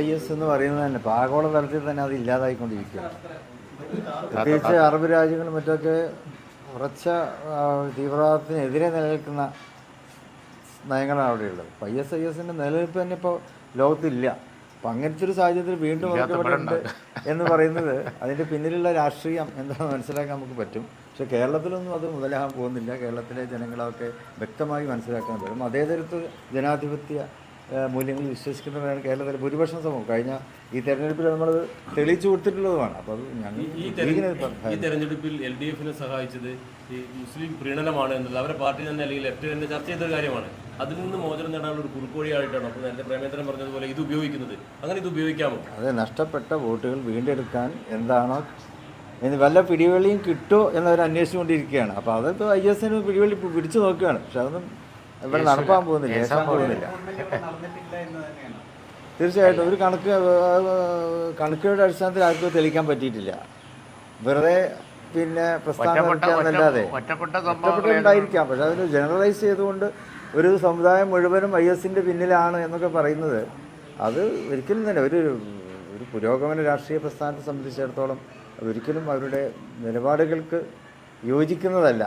IS എന്ന് പറയുന്നത് തന്നെ ഇപ്പോൾ ആഗോള തലത്തിൽ തന്നെ അത് ഇല്ലാതായിക്കൊണ്ടിരിക്കുകയാണ്. പ്രത്യേകിച്ച് അറബ് രാജ്യങ്ങളും മറ്റൊക്കെ ഉറച്ച തീവ്രവാദത്തിനെതിരെ നിലനിൽക്കുന്ന നയങ്ങളാണ് അവിടെയുള്ളത്. അപ്പോൾ ISISൻ്റെ നിലനിൽപ്പ് തന്നെ ഇപ്പോൾ ലോകത്തില്ല. അപ്പം അങ്ങനത്തെ ഒരു സാഹചര്യത്തിൽ വീണ്ടും അവർക്ക് ഇവിടെ ഉണ്ട് എന്ന് പറയുന്നത് അതിൻ്റെ പിന്നിലുള്ള രാഷ്ട്രീയം എന്താണെന്ന് മനസ്സിലാക്കാൻ നമുക്ക് പറ്റും. പക്ഷേ കേരളത്തിലൊന്നും അത് മുതലാകാൻ പോകുന്നില്ല. കേരളത്തിലെ ജനങ്ങളൊക്കെ വ്യക്തമായി മനസ്സിലാക്കാൻ പറ്റും. മതേതരത്വ ജനാധിപത്യ മൂല്യങ്ങൾ വിശ്വസിക്കുന്നവരാണ് കേരളത്തിലെ ഭൂരിപക്ഷം സമൂഹം. കഴിഞ്ഞ ഈ തെരഞ്ഞെടുപ്പിൽ നമ്മൾ തെളിയിച്ചു കൊടുത്തിട്ടുള്ളതുമാണ്. അപ്പോൾ അത് ഞങ്ങൾ ഈ തെരഞ്ഞെടുപ്പിൽ LDFനെ സഹായിച്ചത് ഈ മുസ്ലിം പ്രീണനമാണ് എന്നത് അവരുടെ പാർട്ടി തന്നെ അല്ലെങ്കിൽ ലെഫ്റ്റ് തന്നെ ചർച്ച ചെയ്തൊരു കാര്യമാണ്. അതിൽ നിന്ന് മോചനം നേടാനുള്ള ഒരു കുറുക്കുവഴിയായിട്ടാണ് അപ്പോൾ നേരത്തെ പ്രേമേന്ദ്രൻ പറഞ്ഞതുപോലെ ഇത് ഉപയോഗിക്കുന്നത്. അങ്ങനെ ഇത് ഉപയോഗിക്കാമോ? അത് നഷ്ടപ്പെട്ട വോട്ടുകൾ വീണ്ടെടുക്കാൻ എന്താണോ ഇനി വല്ല പിടിവള്ളിയും കിട്ടുമോ എന്നവർ അന്വേഷിച്ചുകൊണ്ടിരിക്കുകയാണ്. അപ്പോൾ അതിപ്പോൾ ISന് പിടിവള്ളി പിടിച്ചു നോക്കുകയാണ്. പക്ഷെ അതൊന്നും ഇവിടെ നടപ്പാൻ പോകുന്നില്ല, ഏശാൻ പോകുന്നില്ല. തീർച്ചയായിട്ടും ഒരു കണക്കുകളുടെ അടിസ്ഥാനത്തിൽ ആർക്കും തെളിയിക്കാൻ പറ്റിയിട്ടില്ല. വെറുതെ പിന്നെ പ്രസ്ഥാനം നടത്താന്നല്ലാതെ ഒറ്റപ്പെട്ടുണ്ടായിരിക്കാം. പക്ഷെ അതിന് ജനറലൈസ് ചെയ്തുകൊണ്ട് ഒരു സമുദായം മുഴുവനും ISൻ്റെ പിന്നിലാണ് എന്നൊക്കെ പറയുന്നത് അത് ഒരിക്കലും തന്നെ ഒരു പുരോഗമന രാഷ്ട്രീയ പ്രസ്ഥാനത്തെ സംബന്ധിച്ചിടത്തോളം ഒരിക്കലും അവരുടെ നിലപാടുകൾക്ക് യോജിക്കുന്നതല്ല.